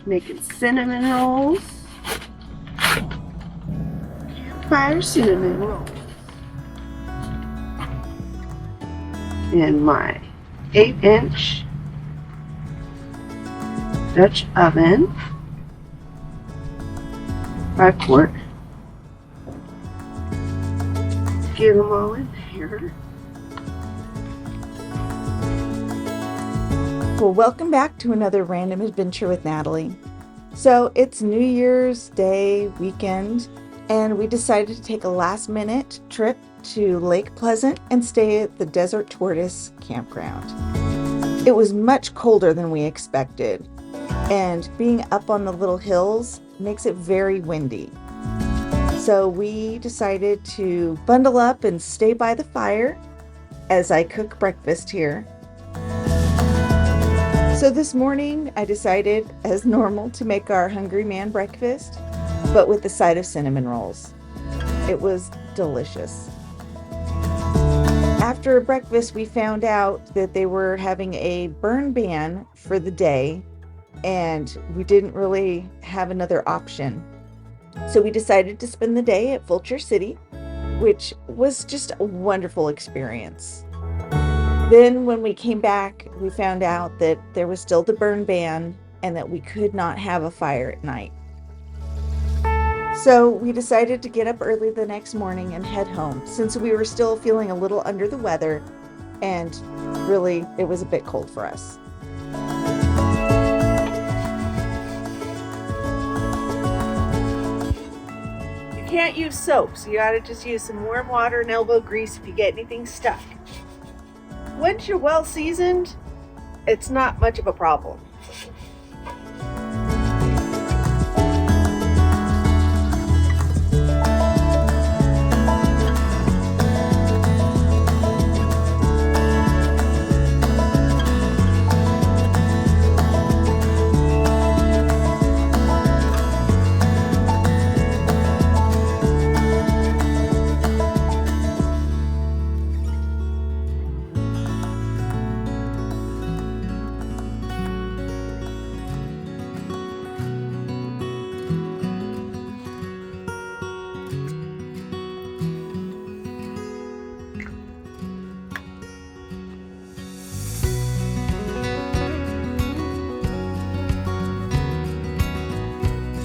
Making cinnamon rolls. Fire cinnamon rolls. In my 8-inch Dutch oven. 5-quart. Get them all in here. Well, welcome back to another Random Adventure with Natalie. So it's New Year's Day weekend, and we decided to take a last-minute trip to Lake Pleasant and stay at the Desert Tortoise Campground. It was much colder than we expected, and being up on the little hills makes it very windy. So we decided to bundle up and stay by the fire as I cook breakfast here. So this morning I decided, as normal, to make our Hungry Man breakfast, but with the side of cinnamon rolls. It was delicious. After breakfast, we found out that they were having a burn ban for the day, and we didn't really have another option. So we decided to spend the day at Vulture City, which was just a wonderful experience. Then when we came back, we found out that there was still the burn ban and that we could not have a fire at night. So we decided to get up early the next morning and head home, since we were still feeling a little under the weather and really it was a bit cold for us. You can't use soap, so you gotta just use some warm water and elbow grease if you get anything stuck. Once you're well seasoned, it's not much of a problem.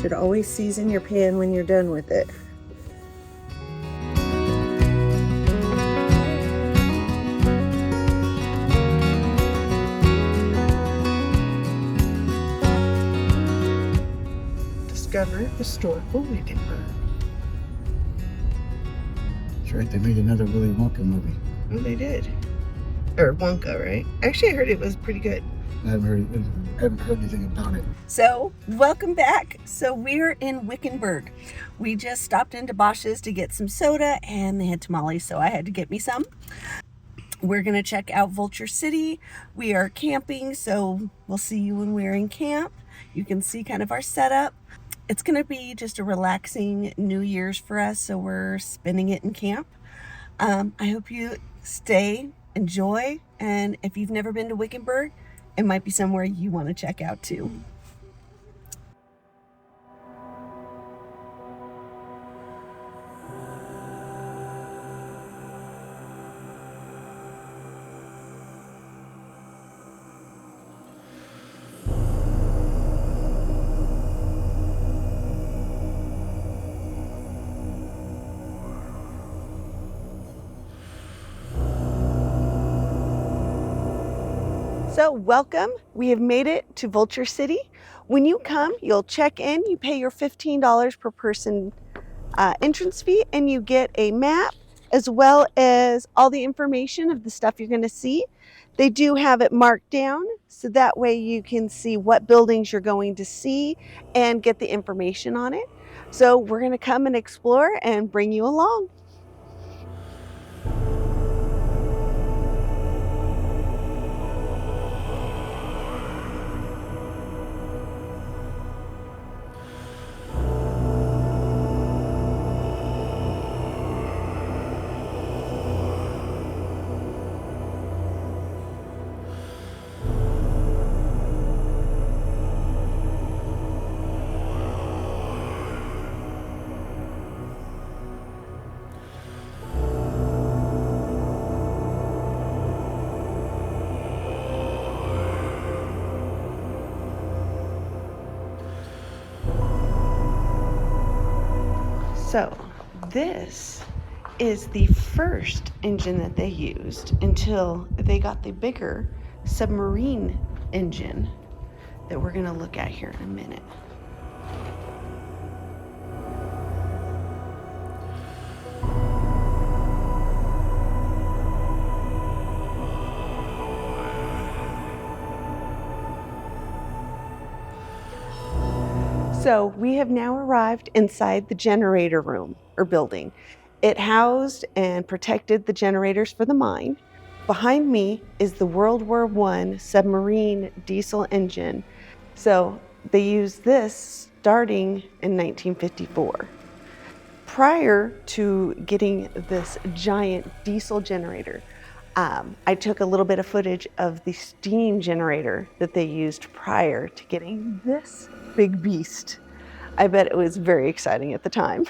Should always season your pan when you're done with it. Discover historical Wickenburg. That's right, they made another Willy Wonka movie. Oh, they did. Or Wonka, right? Actually, I heard it was pretty good. I haven't heard anything about it. So, welcome back. So, we're in Wickenburg. We just stopped into Bosch's to get some soda, and they had tamales, so I had to get me some. We're going to check out Vulture City. We are camping, so we'll see you when we're in camp. You can see kind of our setup. It's going to be just a relaxing New Year's for us, so we're spending it in camp. I hope you stay, enjoy, and if you've never been to Wickenburg, it might be somewhere you want to check out too. So welcome, we have made it to Vulture City. When you come, you'll check in, you pay your $15 per person entrance fee, and you get a map as well as all the information of the stuff you're going to see. They do have it marked down, so that way you can see what buildings you're going to see and get the information on it. So we're going to come and explore and bring you along. So this is the first engine that they used until they got the bigger submarine engine that we're going to look at here in a minute. So we have now arrived inside the generator room or building. It housed and protected the generators for the mine. Behind me is the World War I submarine diesel engine. So they used this starting in 1954. Prior to getting this giant diesel generator, I took a little bit of footage of the steam generator that they used prior to getting this big beast. I bet it was very exciting at the time.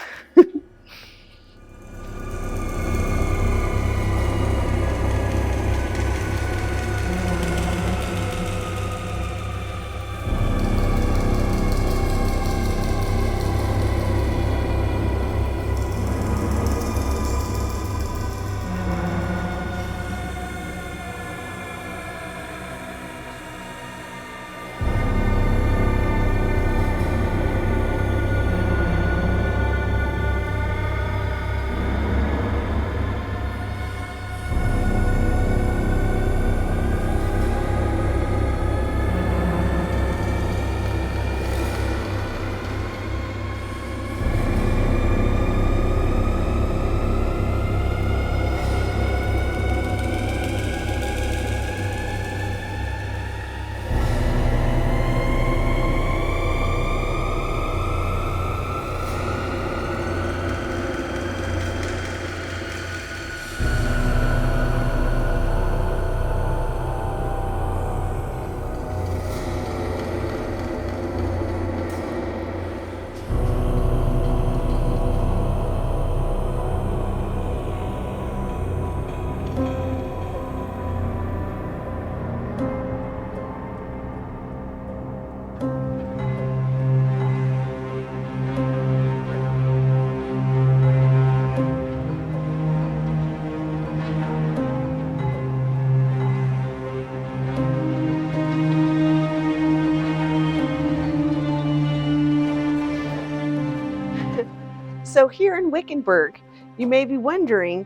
So here in Wickenburg, you may be wondering,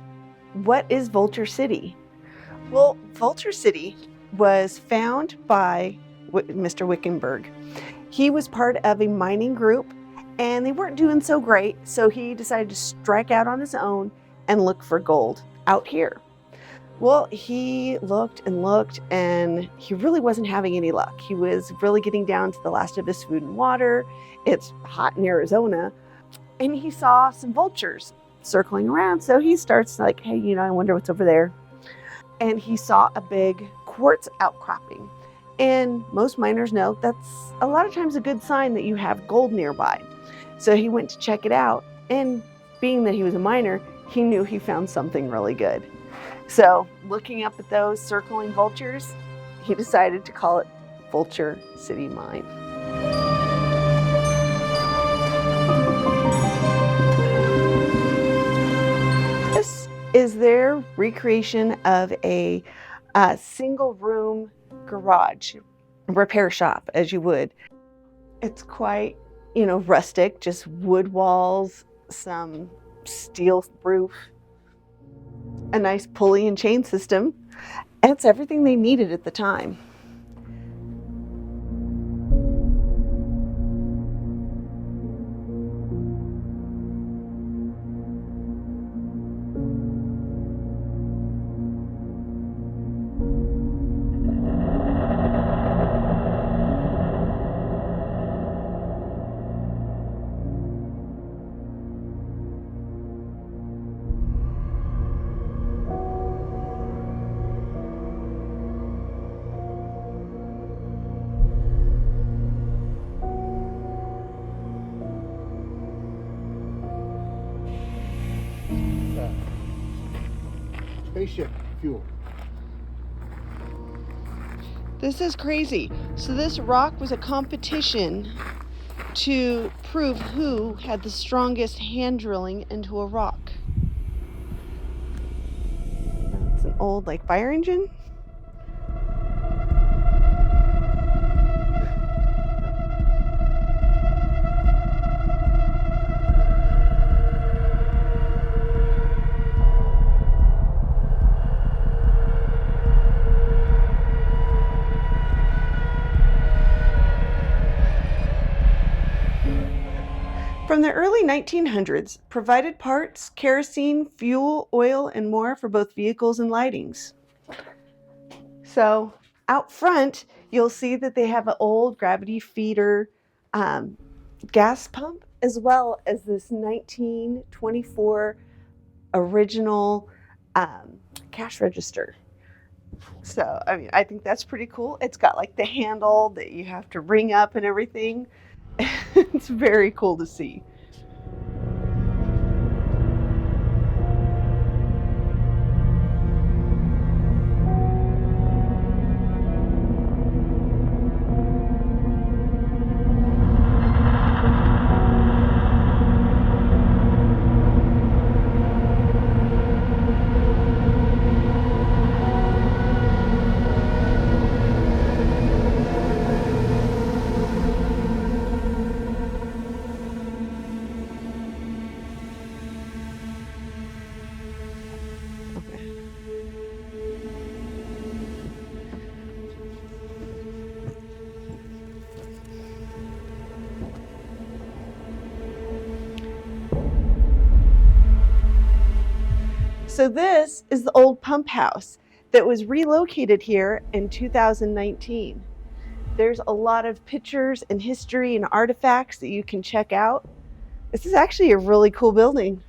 what is Vulture City? Well, Vulture City was found by Mr. Wickenburg. He was part of a mining group and they weren't doing so great, so he decided to strike out on his own and look for gold out here. Well, he looked and he really wasn't having any luck. He was really getting down to the last of his food and water. It's hot in Arizona. And he saw some vultures circling around. So he starts like, hey, I wonder what's over there. And he saw a big quartz outcropping. And most miners know that's a lot of times a good sign that you have gold nearby. So he went to check it out. And being that he was a miner, he knew he found something really good. So looking up at those circling vultures, he decided to call it Vulture City Mine. This is their recreation of a single room garage repair shop, as you would. It's quite, rustic, just wood walls, some steel roof, a nice pulley and chain system. And it's everything they needed at the time. Spaceship fuel. This is crazy. So this rock was a competition to prove who had the strongest hand drilling into a rock. It's an old fire engine. From the early 1900s, provided parts, kerosene, fuel, oil, and more for both vehicles and lightings. So out front, you'll see that they have an old gravity feeder gas pump, as well as this 1924 original cash register. So, I think that's pretty cool. It's got the handle that you have to ring up and everything. It's very cool to see. So this is the old pump house that was relocated here in 2019. There's a lot of pictures and history and artifacts that you can check out. This is actually a really cool building.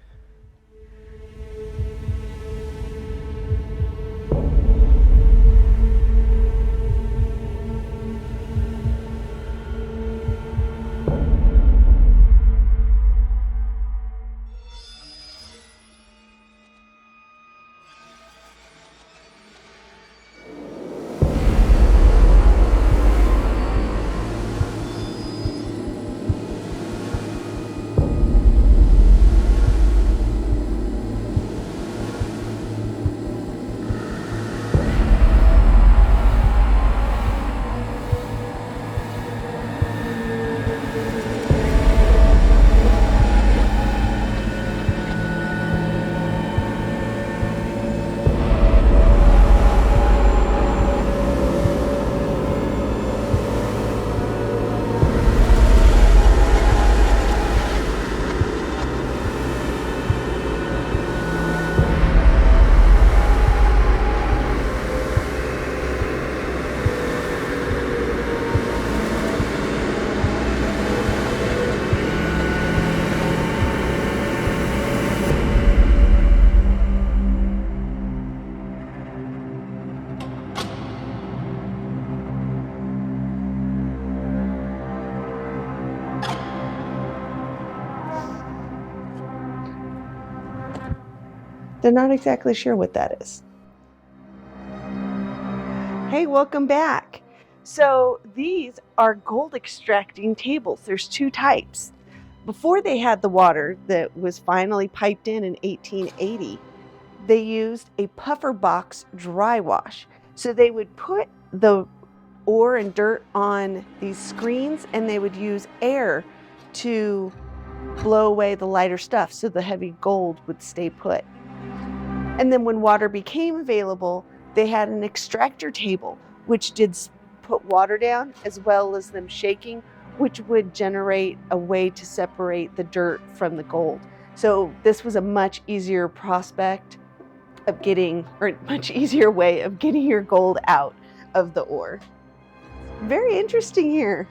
They're not exactly sure what that is. Hey, welcome back. So these are gold extracting tables. There's two types. Before they had the water that was finally piped in 1880, they used a puffer box dry wash. So they would put the ore and dirt on these screens and they would use air to blow away the lighter stuff so the heavy gold would stay put. And then when water became available, they had an extractor table, which did put water down as well as them shaking, which would generate a way to separate the dirt from the gold. So this was a much easier prospect of getting, or much easier way of getting your gold out of the ore. Very interesting here.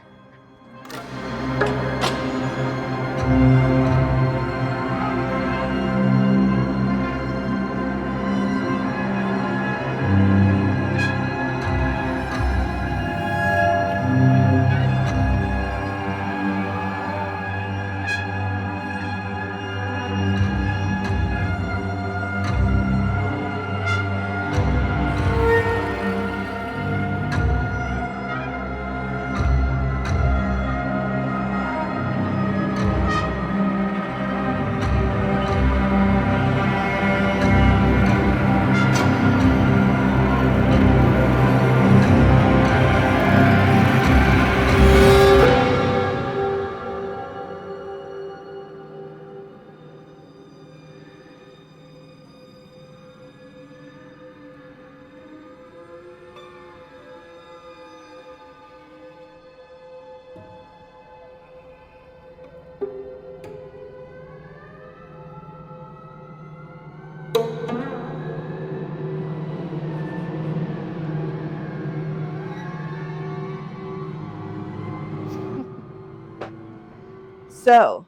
So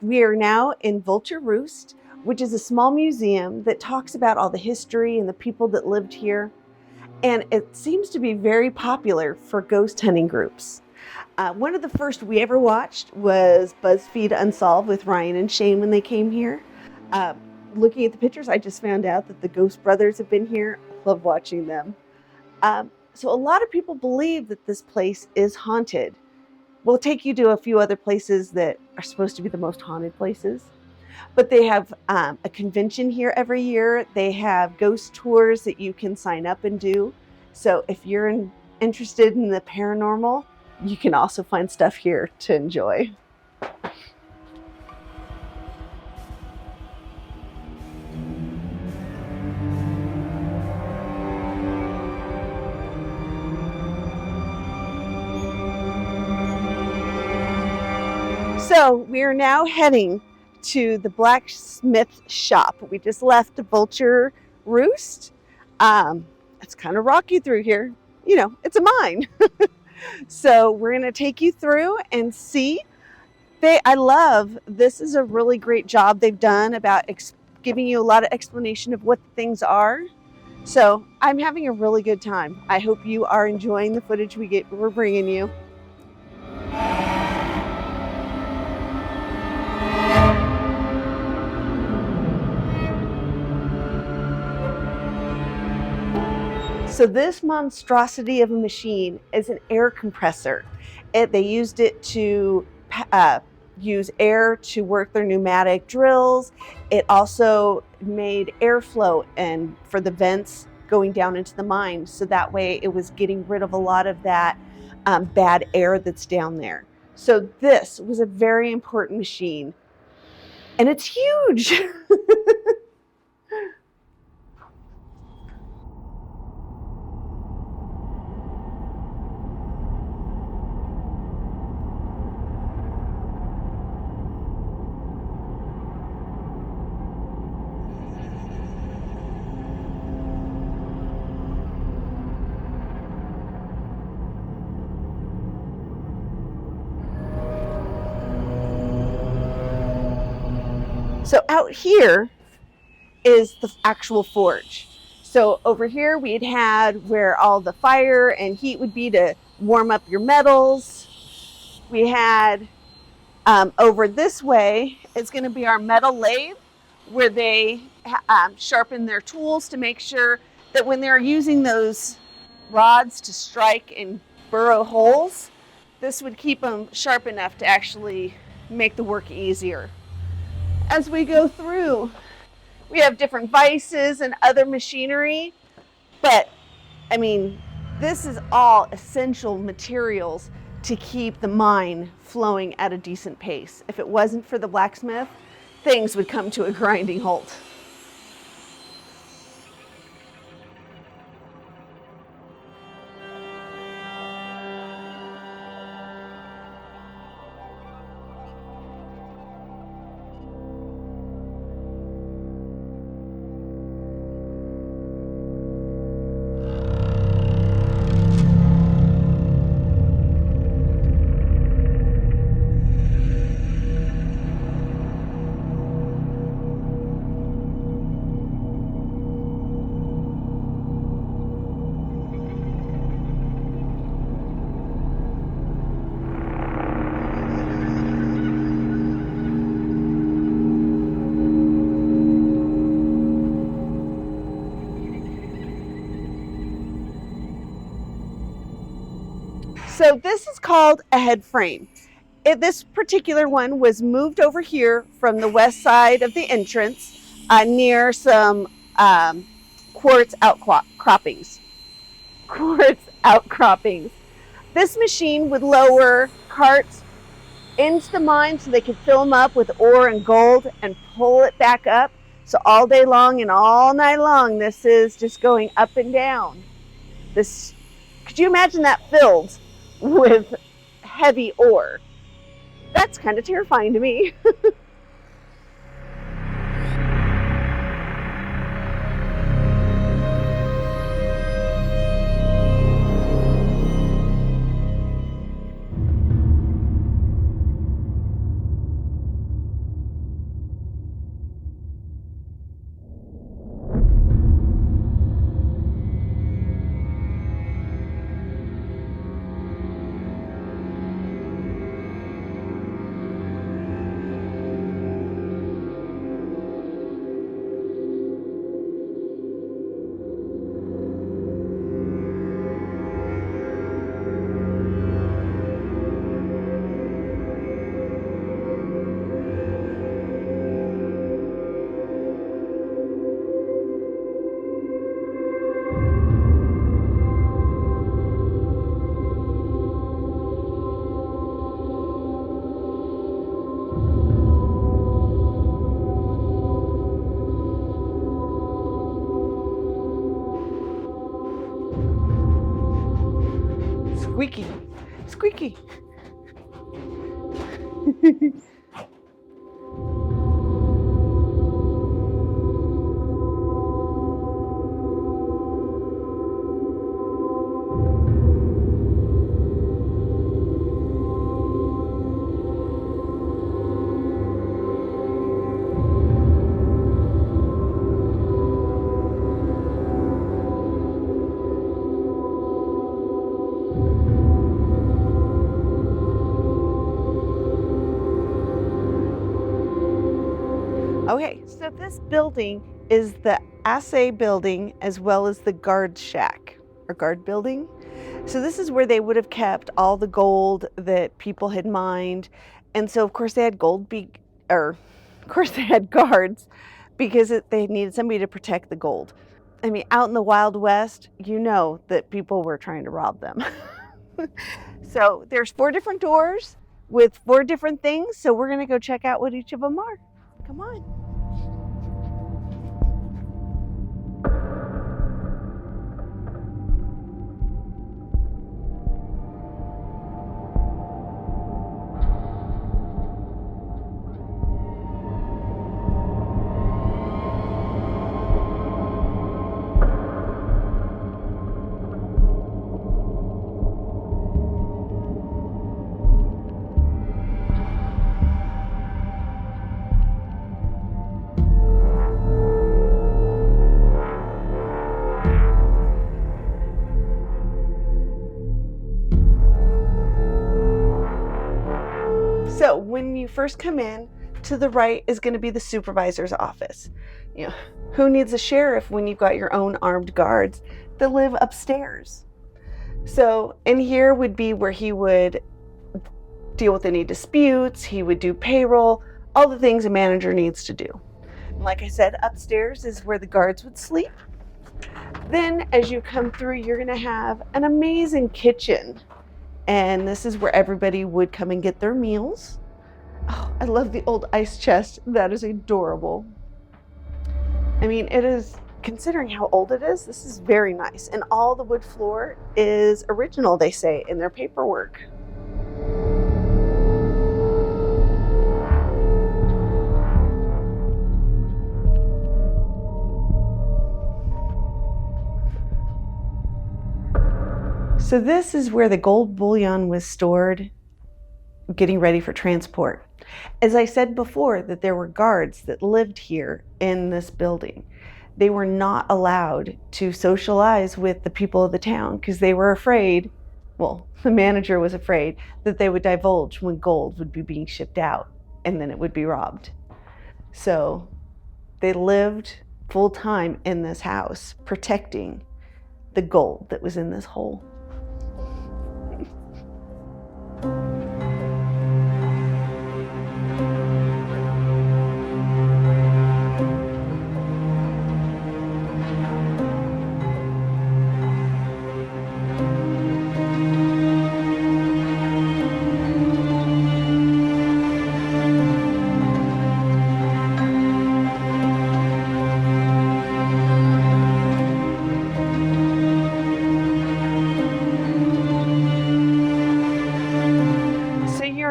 we are now in Vulture Roost, which is a small museum that talks about all the history and the people that lived here. And it seems to be very popular for ghost hunting groups. One of the first we ever watched was BuzzFeed Unsolved with Ryan and Shane when they came here. Looking at the pictures, I just found out that the Ghost Brothers have been here. I love watching them. So a lot of people believe that this place is haunted. We'll take you to a few other places that are supposed to be the most haunted places. But they have a convention here every year. They have ghost tours that you can sign up and do. So if you're interested in the paranormal, you can also find stuff here to enjoy. So we are now heading to the blacksmith shop. We just left Vulture Roost. It's kind of rocky through here. You know, it's a mine. So we're going to take you through and see. This is a really great job they've done about giving you a lot of explanation of what the things are. So I'm having a really good time. I hope you are enjoying the footage we're bringing you. So this monstrosity of a machine is an air compressor. They used it to use air to work their pneumatic drills. It also made airflow and for the vents going down into the mine. So that way it was getting rid of a lot of that bad air that's down there. So this was a very important machine. And it's huge. So out here is the actual forge. So over here we'd had where all the fire and heat would be to warm up your metals. We had over this way is going to be our metal lathe where they sharpen their tools to make sure that when they're using those rods to strike and burrow holes, this would keep them sharp enough to actually make the work easier. As we go through, we have different vices and other machinery, but I mean, this is all essential materials to keep the mine flowing at a decent pace. If it wasn't for the blacksmith, things would come to a grinding halt. So this is called a head frame. This particular one was moved over here from the west side of the entrance near some quartz outcroppings. This machine would lower carts into the mine so they could fill them up with ore and gold and pull it back up. So all day long and all night long, this is just going up and down. Could you imagine that filled with heavy ore? That's kind of terrifying to me. Squeaky. Squeaky. Okay, so this building is the assay building as well as the guard shack or guard building. So this is where they would have kept all the gold that people had mined. And so of course they had of course they had guards because they needed somebody to protect the gold. I mean, out in the Wild West, you know that people were trying to rob them. So there's 4 different doors with 4 different things. So we're gonna go check out what each of them are. Come on. So when you first come in, to the right is going to be the supervisor's office. You know, who needs a sheriff when you've got your own armed guards that live upstairs? So in here would be where he would deal with any disputes, he would do payroll, all the things a manager needs to do. Like I said, upstairs is where the guards would sleep. Then as you come through, you're going to have an amazing kitchen. And this is where everybody would come and get their meals. Oh, I love the old ice chest. That is adorable. I mean, it is, considering how old it is, this is very nice. And all the wood floor is original, they say, in their paperwork. So this is where the gold bullion was stored, getting ready for transport. As I said before, that there were guards that lived here in this building. They were not allowed to socialize with the people of the town because they were afraid, well, the manager was afraid that they would divulge when gold would be being shipped out and then it would be robbed. So they lived full time in this house, protecting the gold that was in this hole.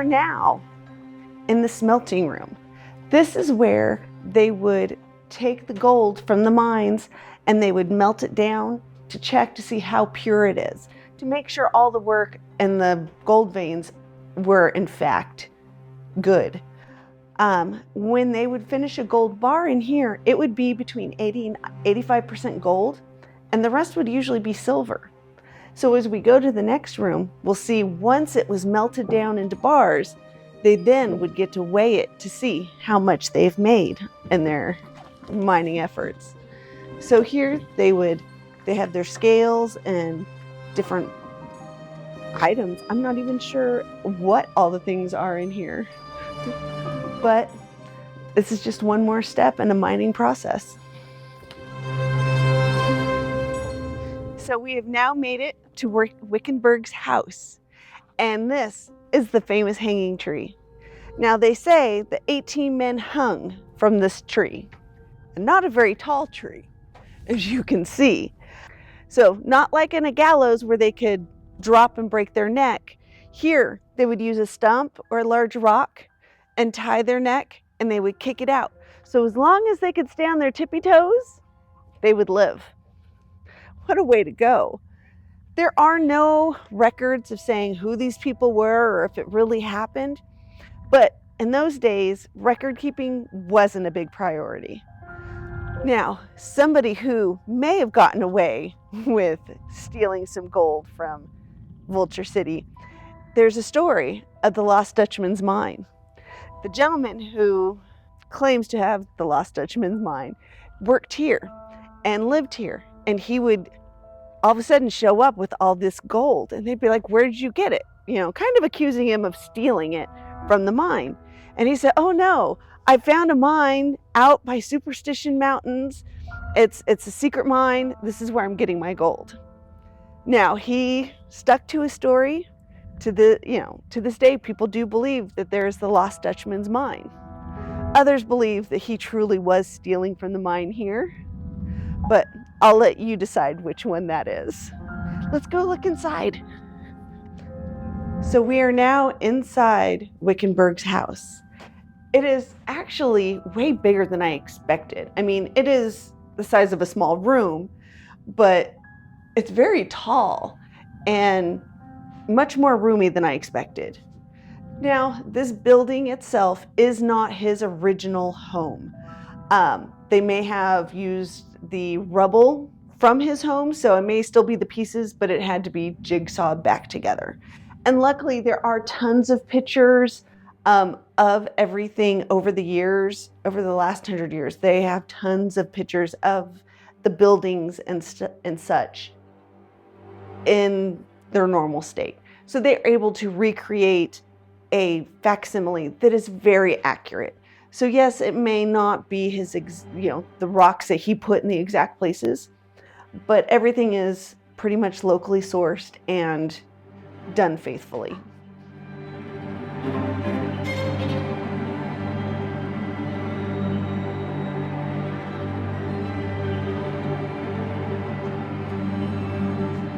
Now in the smelting room. This is where they would take the gold from the mines and they would melt it down to check to see how pure it is, to make sure all the work and the gold veins were in fact good. When they would finish a gold bar in here, it would be between 80 and 85% gold, and the rest would usually be silver. So as we go to the next room, we'll see once it was melted down into bars, they then would get to weigh it to see how much they've made in their mining efforts. So here they have their scales and different items. I'm not even sure what all the things are in here, but this is just one more step in a mining process. So we have now made it to Wickenburg's house, and this is the famous hanging tree. Now they say that 18 men hung from this tree, and not a very tall tree, as you can see. So not like in a gallows where they could drop and break their neck. Here, they would use a stump or a large rock and tie their neck, and they would kick it out. So as long as they could stay on their tippy toes, they would live. What a way to go. There are no records of saying who these people were or if it really happened, but in those days, record keeping wasn't a big priority. Now, somebody who may have gotten away with stealing some gold from Vulture City, there's a story of the Lost Dutchman's mine. The gentleman who claims to have the Lost Dutchman's mine worked here and lived here, and he would all of a sudden show up with all this gold, and they'd be like, "Where did you get it?" Kind of accusing him of stealing it from the mine. And he said, "Oh no, I found a mine out by Superstition Mountains. It's a secret mine. This is where I'm getting my gold." Now, he stuck to his story. To this day, people do believe that there is the Lost Dutchman's mine. Others believe that he truly was stealing from the mine here, but I'll let you decide which one that is. Let's go look inside. So we are now inside Wickenburg's house. It is actually way bigger than I expected. I mean, it is the size of a small room, but it's very tall and much more roomy than I expected. Now, this building itself is not his original home. They may have used the rubble from his home, so it may still be the pieces, but it had to be jigsawed back together. And luckily, there are tons of pictures of everything over the years, over the last 100 years. They have tons of pictures of the buildings and such in their normal state. So they're able to recreate a facsimile that is very accurate. So yes, it may not be his, the rocks that he put in the exact places, but everything is pretty much locally sourced and done faithfully.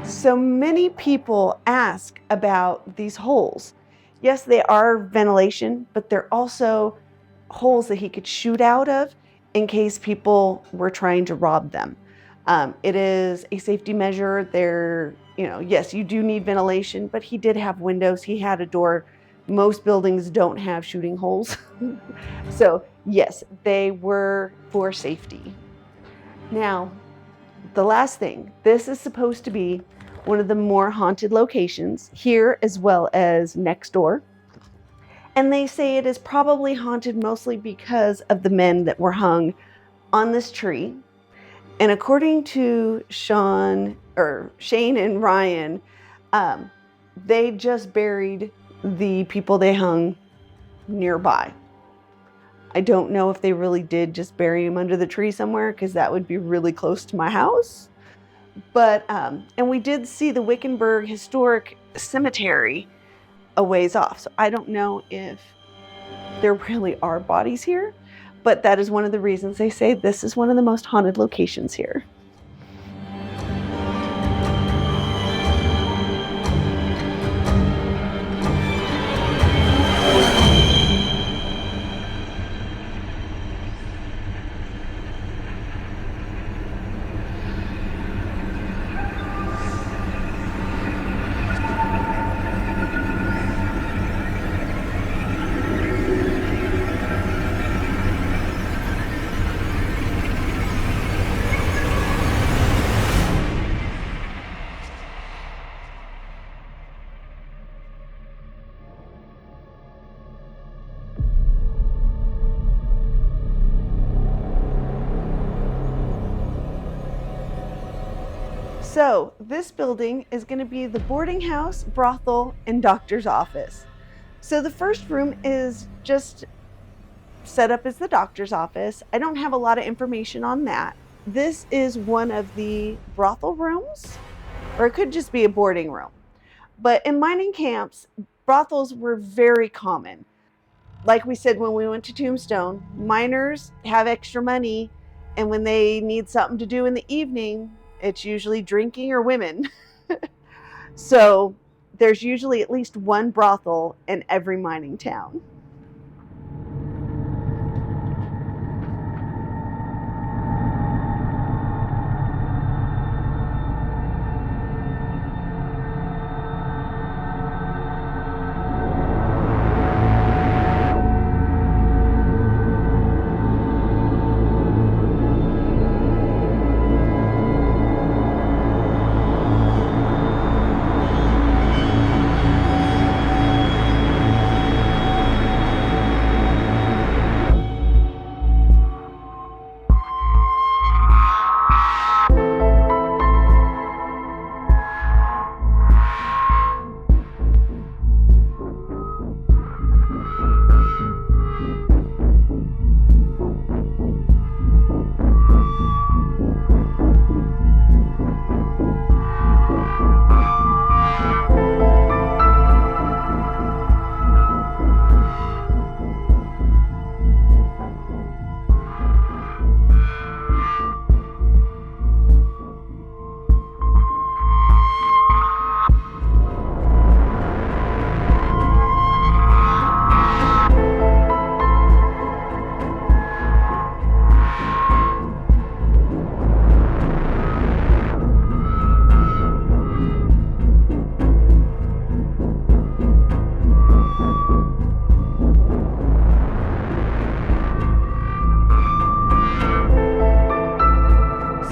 So many people ask about these holes. Yes, they are ventilation, but they're also holes that he could shoot out of in case people were trying to rob them. It is a safety measure. Yes, you do need ventilation, but he did have windows. He had a door. Most buildings don't have shooting holes. So yes, they were for safety. Now, the last thing, this is supposed to be one of the more haunted locations here as well as next door. And they say it is probably haunted mostly because of the men that were hung on this tree. And according to Shane and Ryan, they just buried the people they hung nearby. I don't know if they really did just bury him under the tree somewhere, because that would be really close to my house. But, and we did see the Wickenburg Historic Cemetery a ways off. So I don't know if there really are bodies here, but that is one of the reasons they say this is one of the most haunted locations here. So this building is going to be the boarding house, brothel, and doctor's office. So the first room is just set up as the doctor's office. I don't have a lot of information on that. This is one of the brothel rooms, or it could just be a boarding room. But in mining camps, brothels were very common. Like we said when we went to Tombstone, miners have extra money, and when they need something to do in the evening, it's usually drinking or women. So there's usually at least one brothel in every mining town.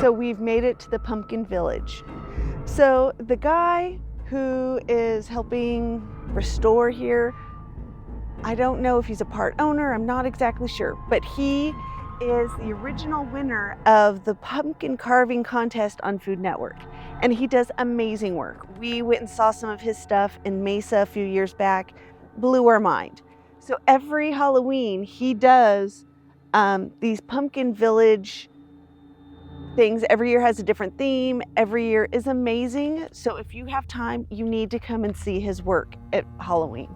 So we've made it to the pumpkin village. So the guy who is helping restore here, I don't know if he's a part owner, I'm not exactly sure, but he is the original winner of the pumpkin carving contest on Food Network. And he does amazing work. We went and saw some of his stuff in Mesa a few years back, blew our mind. So every Halloween he does these pumpkin village things. Every year has a different theme. Every year is amazing. So if you have time, you need to come and see his work at Halloween.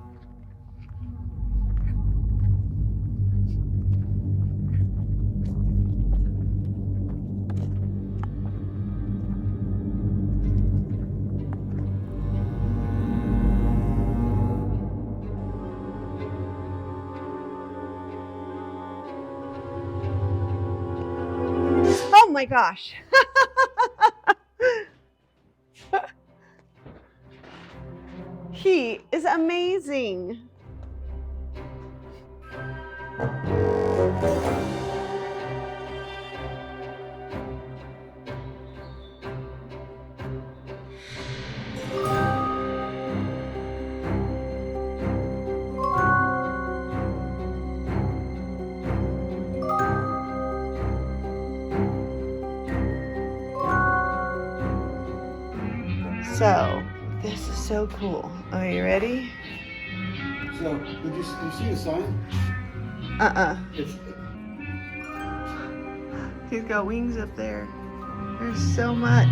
Oh my gosh. He is amazing. So, this is so cool. Are you ready? So, did you see the sign? It's, He's got wings up there. There's so much.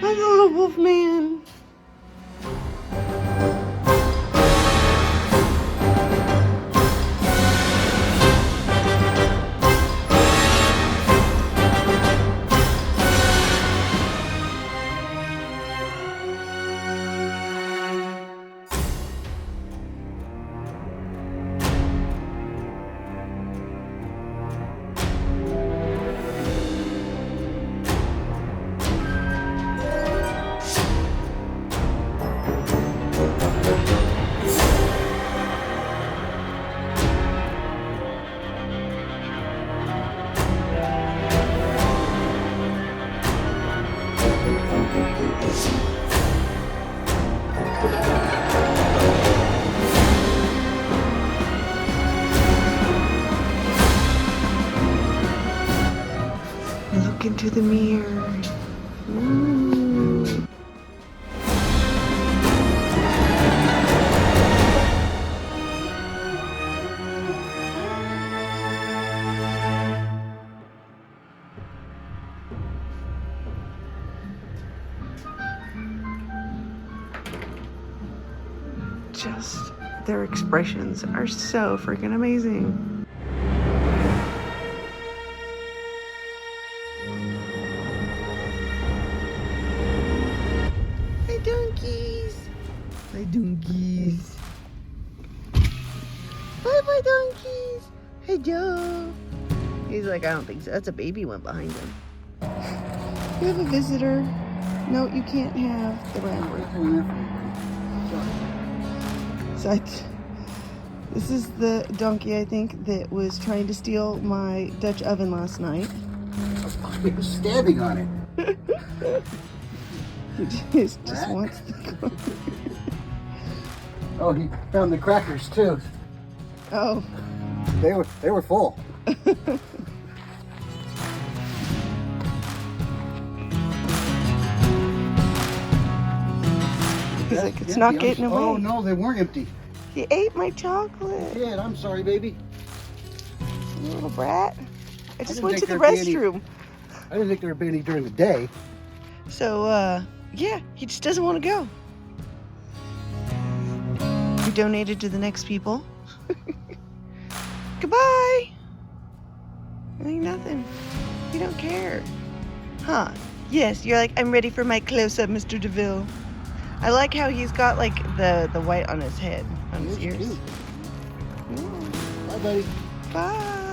That's a little wolf man. Look into the mirror. Ooh. Just their expressions are so freaking amazing. Hi, donkey. donkeys. Bye-bye, donkeys. Hello. He's like, I don't think so. That's a baby one behind him. We have a visitor. No, you can't have the rabbit. So this is the donkey, I think, that was trying to steal my Dutch oven last night. He was standing on it. He just wants to go. Oh, he found the crackers too. Oh. They were full. He's like, it's not getting away. Oh no, they weren't empty. He ate my chocolate. Yeah, I'm sorry, baby. You little brat. I just didn't went to think the there'd be any- restroom. I didn't think there would be any during the day. So, yeah, he just doesn't want to go. We donated to the next people. Goodbye. Ain't nothing. You don't care. Huh. Yes, you're like, I'm ready for my close-up, Mr. DeVille. I like how he's got, like, the white on his head, on his ears. Bye, buddy. Bye.